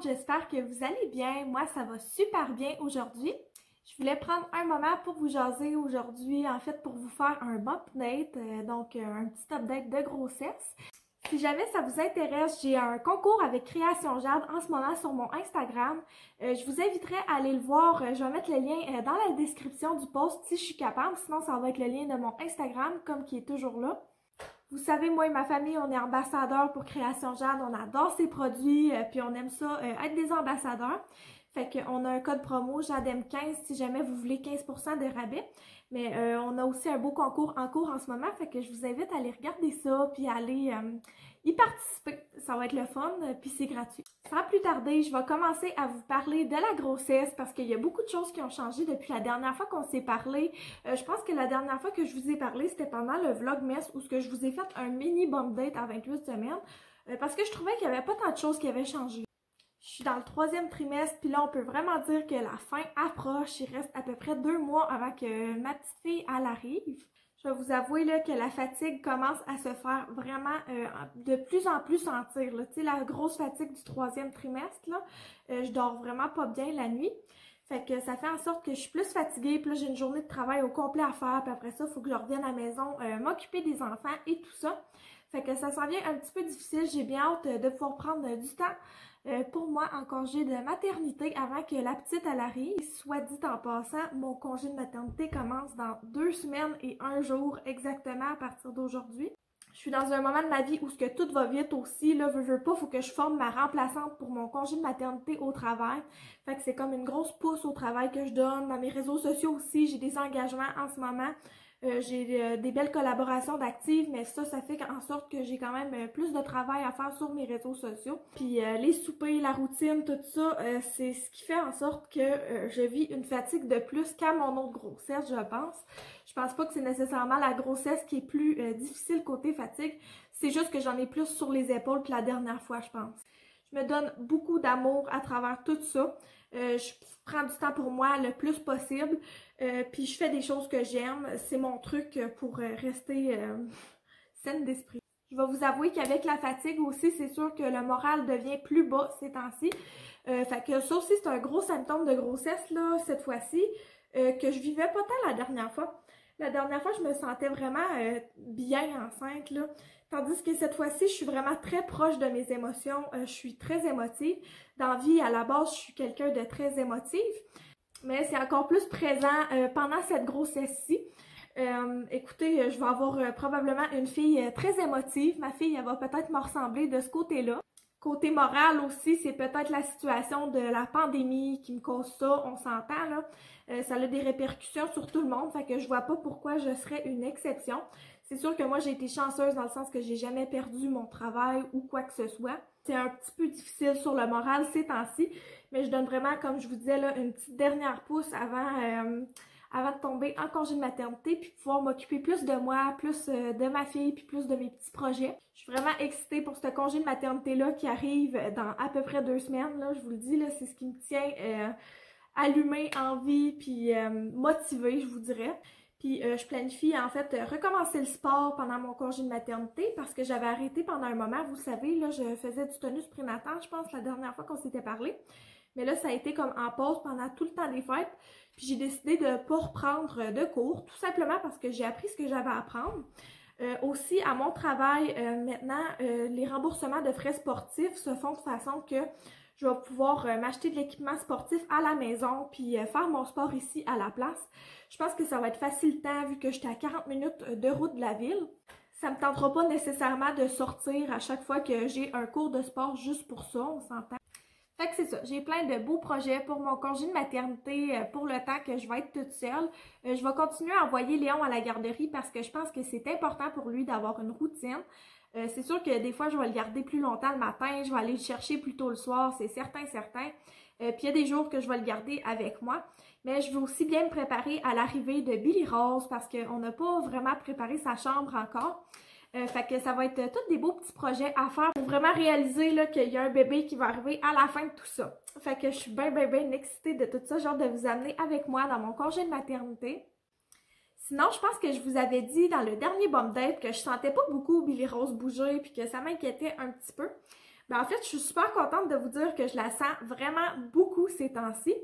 j'espère que vous allez bien. Moi, ça va super bien aujourd'hui. Je voulais prendre un moment pour vous jaser aujourd'hui, en fait, pour vous faire un update, donc un petit update de grossesse. Si jamais ça vous intéresse, j'ai un concours avec Création Jade en ce moment sur mon Instagram. Je vous inviterai à aller le voir. Je vais mettre le lien dans la description du post si je suis capable. Sinon, ça va être le lien de mon Instagram, comme qui est toujours là. Vous savez, moi et ma famille, on est ambassadeurs pour Création Jade. On adore ces produits, puis on aime ça, être des ambassadeurs. Fait qu'on a un code promo JADEM15 si jamais vous voulez 15% de rabais. Mais on a aussi un beau concours en cours en ce moment, fait que je vous invite à aller regarder ça, puis à aller y participer. Ça va être le fun, puis c'est gratuit. Sans plus tarder, je vais commencer à vous parler de la grossesse parce qu'il y a beaucoup de choses qui ont changé depuis la dernière fois qu'on s'est parlé. Je pense que la dernière fois que je vous ai parlé, c'était pendant le Vlogmas où je vous ai fait un mini bump date à 28 semaines parce que je trouvais qu'il n'y avait pas tant de choses qui avaient changé. Je suis dans le 3e trimestre, puis là, on peut vraiment dire que la fin approche. Il reste à peu près 2 mois avant que ma petite fille, elle arrive. Je vais vous avouer là, que la fatigue commence à se faire vraiment de plus en plus sentir. Tu sais, la grosse fatigue du 3e trimestre, là, je dors vraiment pas bien la nuit. Fait que ça fait en sorte que je suis plus fatiguée, puis là, j'ai une journée de travail au complet à faire, puis après ça, il faut que je revienne à la maison, m'occuper des enfants et tout ça. Fait que ça s'en vient un petit peu difficile. J'ai bien hâte de pouvoir prendre du temps pour moi en congé de maternité avant que la petite elle arrive. Soit dit en passant, mon congé de maternité commence dans 2 semaines et 1 jour exactement à partir d'aujourd'hui. Je suis dans un moment de ma vie où tout va vite aussi, là, veux pas, faut que je forme ma remplaçante pour mon congé de maternité au travail. Fait que c'est comme une grosse pousse au travail que je donne. Dans mes réseaux sociaux aussi, j'ai des engagements en ce moment. J'ai des belles collaborations d'actives, mais ça fait en sorte que j'ai quand même plus de travail à faire sur mes réseaux sociaux. Puis les soupers, la routine, tout ça, c'est ce qui fait en sorte que je vis une fatigue de plus qu'à mon autre grossesse, je pense. Je pense pas que c'est nécessairement la grossesse qui est plus difficile côté fatigue, c'est juste que j'en ai plus sur les épaules que la dernière fois, je pense. Je me donne beaucoup d'amour à travers tout ça. Je prends du temps pour moi le plus possible. Puis je fais des choses que j'aime. C'est mon truc pour rester saine d'esprit. Je vais vous avouer qu'avec la fatigue aussi, c'est sûr que le moral devient plus bas ces temps-ci. Fait que ça aussi, c'est un gros symptôme de grossesse, là, cette fois-ci, que je vivais pas tant la dernière fois. La dernière fois, je me sentais vraiment bien enceinte, là. Tandis que cette fois-ci, je suis vraiment très proche de mes émotions. Je suis très émotive. Dans la vie, à la base, je suis quelqu'un de très émotive. Mais c'est encore plus présent pendant cette grossesse-ci. Écoutez, je vais avoir probablement une fille très émotive. Ma fille, elle va peut-être me ressembler de ce côté-là. Côté moral aussi, c'est peut-être la situation de la pandémie qui me cause ça, on s'entend là. Ça a des répercussions sur tout le monde, fait que je vois pas pourquoi je serais une exception. C'est sûr que moi j'ai été chanceuse dans le sens que j'ai jamais perdu mon travail ou quoi que ce soit. C'est un petit peu difficile sur le moral ces temps-ci, mais je donne vraiment, comme je vous disais là, une petite dernière pousse avant de tomber en congé de maternité, puis pouvoir m'occuper plus de moi, plus de ma fille, puis plus de mes petits projets. Je suis vraiment excitée pour ce congé de maternité-là qui arrive dans à peu près 2 semaines. Là, je vous le dis, là, c'est ce qui me tient allumée, en vie, puis motivée, je vous dirais. Puis je planifie en fait recommencer le sport pendant mon congé de maternité parce que j'avais arrêté pendant un moment. Vous savez, là, je faisais du tonus prénatal, je pense, la dernière fois qu'on s'était parlé. Mais là, ça a été comme en pause pendant tout le temps des fêtes. Puis j'ai décidé de ne pas reprendre de cours, tout simplement parce que j'ai appris ce que j'avais à apprendre. Aussi, à mon travail, maintenant, les remboursements de frais sportifs se font de façon que je vais pouvoir m'acheter de l'équipement sportif à la maison puis faire mon sport ici à la place. Je pense que ça va être facilitant vu que j'étais à 40 minutes de route de la ville. Ça me tentera pas nécessairement de sortir à chaque fois que j'ai un cours de sport juste pour ça, on s'entend. Fait que c'est ça, j'ai plein de beaux projets pour mon congé de maternité pour le temps que je vais être toute seule. Je vais continuer à envoyer Léon à la garderie parce que je pense que c'est important pour lui d'avoir une routine. C'est sûr que des fois, je vais le garder plus longtemps le matin, je vais aller le chercher plus tôt le soir, c'est certain. Puis il y a des jours que je vais le garder avec moi. Mais je veux aussi bien me préparer à l'arrivée de Billy Rose parce qu'on n'a pas vraiment préparé sa chambre encore. Fait que ça va être tous des beaux petits projets à faire pour vraiment réaliser qu'il y a un bébé qui va arriver à la fin de tout ça. Fait que je suis bien excitée de tout ça, genre de vous amener avec moi dans mon congé de maternité. Sinon, je pense que je vous avais dit dans le dernier bump date que je sentais pas beaucoup Billy Rose bouger puis que ça m'inquiétait un petit peu. Ben, en fait, je suis super contente de vous dire que je la sens vraiment beaucoup ces temps-ci.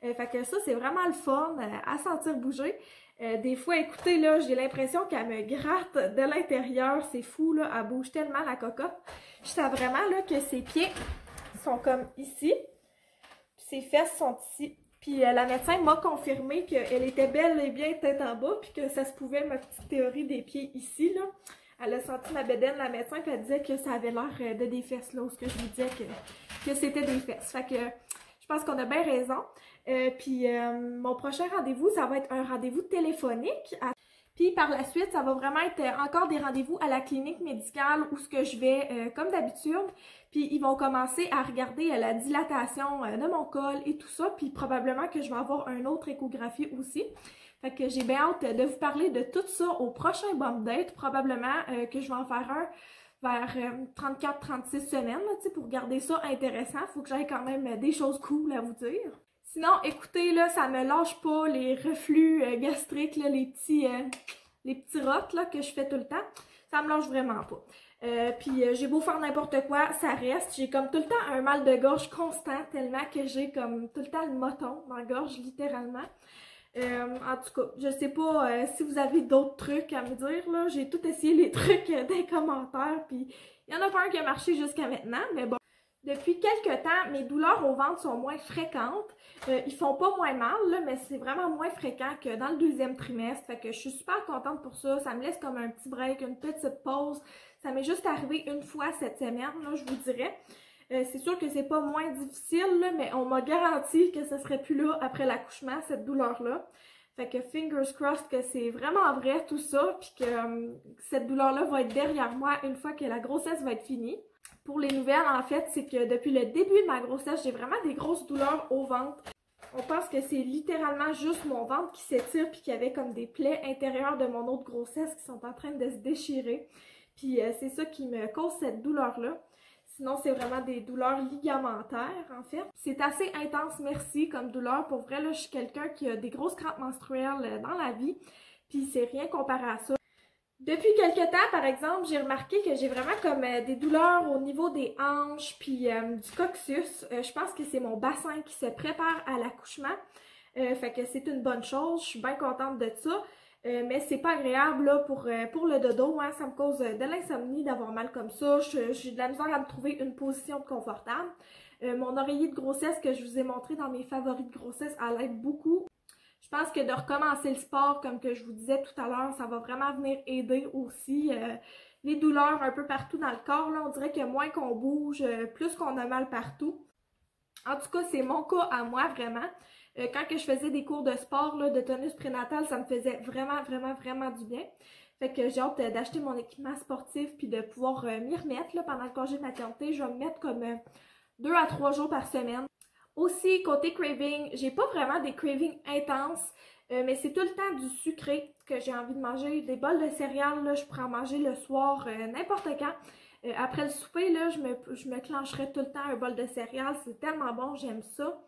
Fait que ça, c'est vraiment le fun à sentir bouger. Des fois, écoutez, là, j'ai l'impression qu'elle me gratte de l'intérieur. C'est fou, là. Elle bouge tellement, la cocotte. Je sens vraiment, là, que ses pieds sont comme ici. Puis ses fesses sont ici. Puis la médecin m'a confirmé qu'elle était bel et bien tête en bas. Puis que ça se pouvait, ma petite théorie des pieds ici, là. Elle a senti ma bédaine, la médecin, puis elle disait que ça avait l'air de des fesses, là, où ce que je lui disais que c'était des fesses. Fait que je pense qu'on a bien raison. Puis mon prochain rendez-vous, ça va être un rendez-vous téléphonique. Puis par la suite, ça va vraiment être encore des rendez-vous à la clinique médicale où ce que je vais comme d'habitude. Puis ils vont commencer à regarder la dilatation de mon col et tout ça. Puis probablement que je vais avoir une autre échographie aussi. Fait que j'ai bien hâte de vous parler de tout ça au prochain bump date. Probablement que je vais en faire un vers 34-36 semaines, là, pour garder ça intéressant. Faut que j'aille quand même des choses cool à vous dire. Sinon, écoutez, là, ça me lâche pas les reflux gastriques, là, les petits rocs là, que je fais tout le temps. Ça me lâche vraiment pas. Puis j'ai beau faire n'importe quoi, ça reste. J'ai comme tout le temps un mal de gorge constant, tellement que j'ai comme tout le temps le moton dans la gorge, littéralement. En tout cas, je sais pas si vous avez d'autres trucs à me dire, là. J'ai tout essayé les trucs des commentaires, puis il y en a pas un qui a marché jusqu'à maintenant, mais bon. Depuis quelques temps, mes douleurs au ventre sont moins fréquentes. Ils font pas moins mal, là, mais c'est vraiment moins fréquent que dans le deuxième trimestre. Fait que je suis super contente pour ça. Ça me laisse comme un petit break, une petite pause. Ça m'est juste arrivé une fois cette semaine, là, je vous dirais. C'est sûr que c'est pas moins difficile, là, mais on m'a garanti que ce serait plus là après l'accouchement, cette douleur-là. Fait que fingers crossed que c'est vraiment vrai tout ça, puis que cette douleur-là va être derrière moi une fois que la grossesse va être finie. Pour les nouvelles, en fait, c'est que depuis le début de ma grossesse, j'ai vraiment des grosses douleurs au ventre. On pense que c'est littéralement juste mon ventre qui s'étire puis qu'il y avait comme des plaies intérieures de mon autre grossesse qui sont en train de se déchirer. Puis c'est ça qui me cause cette douleur-là. Sinon, c'est vraiment des douleurs ligamentaires, en fait. C'est assez intense, merci, comme douleur. Pour vrai, là, je suis quelqu'un qui a des grosses crampes menstruelles dans la vie. Puis c'est rien comparé à ça. Depuis quelques temps, par exemple, j'ai remarqué que j'ai vraiment comme des douleurs au niveau des hanches puis du coccyx. Je pense que c'est mon bassin qui se prépare à l'accouchement. Fait que c'est une bonne chose. Je suis bien contente de ça. Mais c'est pas agréable là, pour le dodo. Hein. Ça me cause de l'insomnie d'avoir mal comme ça. J'ai de la misère à me trouver une position confortable. Mon oreiller de grossesse que je vous ai montré dans mes favoris de grossesse, elle aide beaucoup. Je pense que de recommencer le sport, comme que je vous disais tout à l'heure, ça va vraiment venir aider aussi. Les douleurs un peu partout dans le corps, là, on dirait que moins qu'on bouge, plus qu'on a mal partout. En tout cas, c'est mon cas à moi, vraiment. Quand que je faisais des cours de sport, là, de tonus prénatal, ça me faisait vraiment, vraiment, vraiment du bien. Fait que j'ai hâte d'acheter mon équipement sportif puis de pouvoir m'y remettre là, pendant le congé de maternité. Je vais me mettre comme 2 à 3 jours par semaine. Aussi, côté craving, j'ai pas vraiment des cravings intenses, mais c'est tout le temps du sucré que j'ai envie de manger. Des bols de céréales, là, je pourrais en manger le soir, n'importe quand. Après le souper, là, je me clencherais tout le temps un bol de céréales. C'est tellement bon, j'aime ça.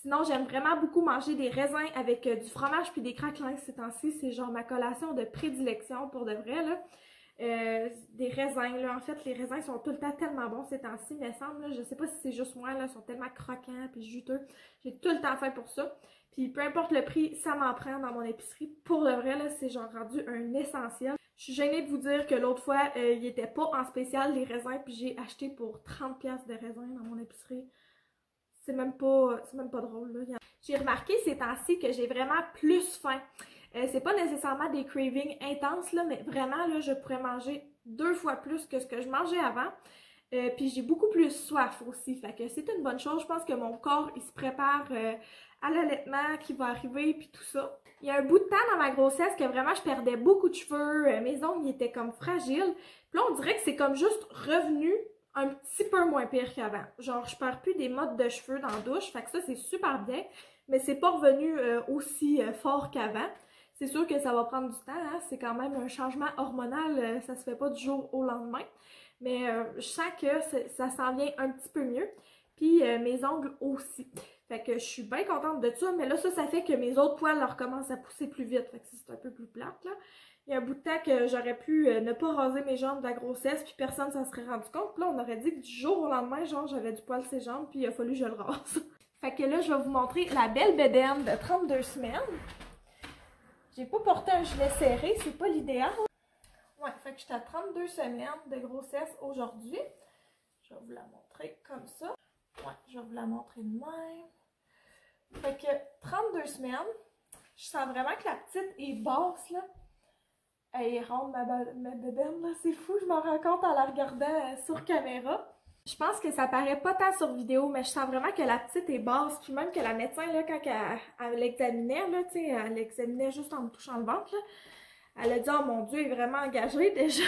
Sinon, j'aime vraiment beaucoup manger des raisins avec du fromage puis des craquelins ces temps-ci. C'est genre ma collation de prédilection pour de vrai, là. Des raisins, là. En fait, les raisins sont tout le temps tellement bons ces temps-ci, me semble. Là. Je sais pas si c'est juste moi, là. Ils sont tellement croquants puis juteux. J'ai tout le temps fait pour ça. Puis peu importe le prix, ça m'en prend dans mon épicerie. Pour de vrai, là, c'est genre rendu un essentiel. Je suis gênée de vous dire que l'autre fois, il était pas en spécial les raisins, puis j'ai acheté pour 30$ de raisins dans mon épicerie. C'est même pas drôle, là. J'ai remarqué ces temps-ci que j'ai vraiment plus faim. C'est pas nécessairement des cravings intenses, là, mais vraiment, là, je pourrais manger 2 fois plus que ce que je mangeais avant. Puis j'ai beaucoup plus soif aussi, fait que c'est une bonne chose. Je pense que mon corps, il se prépare à l'allaitement qui va arriver, puis tout ça. Il y a un bout de temps dans ma grossesse que vraiment je perdais beaucoup de cheveux, mes ongles étaient comme fragiles. Puis là, on dirait que c'est comme juste revenu un petit peu moins pire qu'avant. Genre, je perds plus des mottes de cheveux dans la douche, fait que ça, c'est super bien. Mais c'est pas revenu aussi fort qu'avant. C'est sûr que ça va prendre du temps, hein? C'est quand même un changement hormonal, ça se fait pas du jour au lendemain. Mais je sens que ça s'en vient un petit peu mieux. Puis mes ongles aussi. Fait que je suis bien contente de ça, mais là, ça fait que mes autres poils leur commencent à pousser plus vite. Fait que c'est un peu plus plate, là. Il y a un bout de temps que j'aurais pu ne pas raser mes jambes de la grossesse, puis personne s'en serait rendu compte. Puis là, on aurait dit que du jour au lendemain, genre, j'avais du poil sur les jambes, puis il a fallu que je le rase. Fait que là, je vais vous montrer la belle bédaine de 32 semaines. J'ai pas porté un gilet serré, c'est pas l'idéal. Ouais, fait que j'étais à 32 semaines de grossesse aujourd'hui. Je vais vous la montrer comme ça. Ouais, je vais vous la montrer de même. Fait que 32 semaines, je sens vraiment que la petite est basse, là. Elle est ronde, ma bédaine, là, c'est fou, je m'en rends compte en la regardant sur caméra. Je pense que ça paraît pas tant sur vidéo, mais je sens vraiment que la petite est basse, puis même que la médecin, là, quand elle l'examinait, là, tu sais, elle l'examinait juste en me touchant le ventre, là, elle a dit « Oh mon Dieu, elle est vraiment engagée déjà! »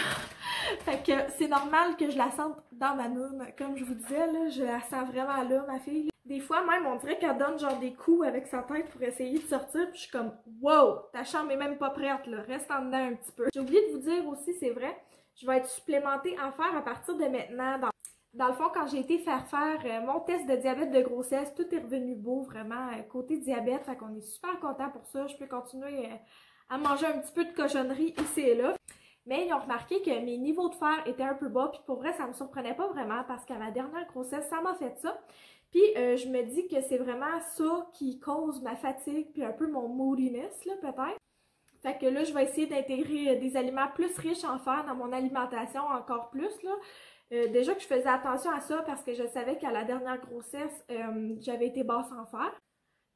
Fait que c'est normal que je la sente dans ma noune. Comme je vous disais, là, je la sens vraiment là, ma fille. Des fois même, on dirait qu'elle donne genre des coups avec sa tête pour essayer de sortir, puis je suis comme « Wow! Ta chambre est même pas prête, là, reste en dedans un petit peu. » J'ai oublié de vous dire aussi, c'est vrai, je vais être supplémentée en fer à partir de maintenant. Dans le fond, quand j'ai été faire mon test de diabète de grossesse, tout est revenu beau, vraiment, côté diabète. Fait qu'on est super content pour ça. Je peux continuer à manger un petit peu de cochonnerie ici et là. Mais ils ont remarqué que mes niveaux de fer étaient un peu bas. Puis pour vrai, ça me surprenait pas vraiment parce qu'à ma dernière grossesse, ça m'a fait ça. Puis je me dis que c'est vraiment ça qui cause ma fatigue puis un peu mon moodiness, là, peut-être. Fait que là, je vais essayer d'intégrer des aliments plus riches en fer dans mon alimentation encore plus, là. Déjà que je faisais attention à ça parce que je savais qu'à la dernière grossesse, j'avais été basse en fer.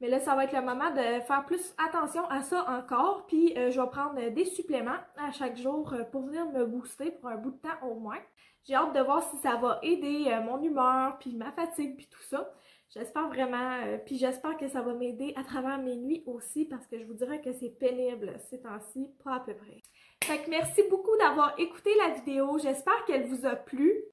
Mais là, ça va être le moment de faire plus attention à ça encore. Puis, je vais prendre des suppléments à chaque jour pour venir me booster pour un bout de temps au moins. J'ai hâte de voir si ça va aider mon humeur, puis ma fatigue, puis tout ça. J'espère vraiment, puis j'espère que ça va m'aider à travers mes nuits aussi parce que je vous dirais que c'est pénible ces temps-ci, pas à peu près. Fait que merci beaucoup d'avoir écouté la vidéo, j'espère qu'elle vous a plu.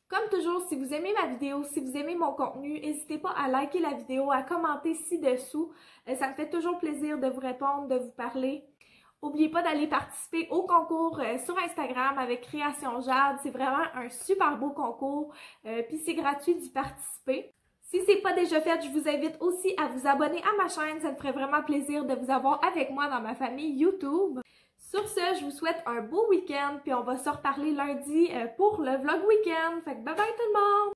Comme toujours, si vous aimez ma vidéo, si vous aimez mon contenu, n'hésitez pas à liker la vidéo, à commenter ci-dessous. Ça me fait toujours plaisir de vous répondre, de vous parler. N'oubliez pas d'aller participer au concours sur Instagram avec Création Jade. C'est vraiment un super beau concours, puis c'est gratuit d'y participer. Si c'est pas déjà fait, je vous invite aussi à vous abonner à ma chaîne. Ça me ferait vraiment plaisir de vous avoir avec moi dans ma famille YouTube. Sur ce, je vous souhaite un beau week-end, puis on va se reparler lundi pour le vlog week-end. Fait que bye bye tout le monde!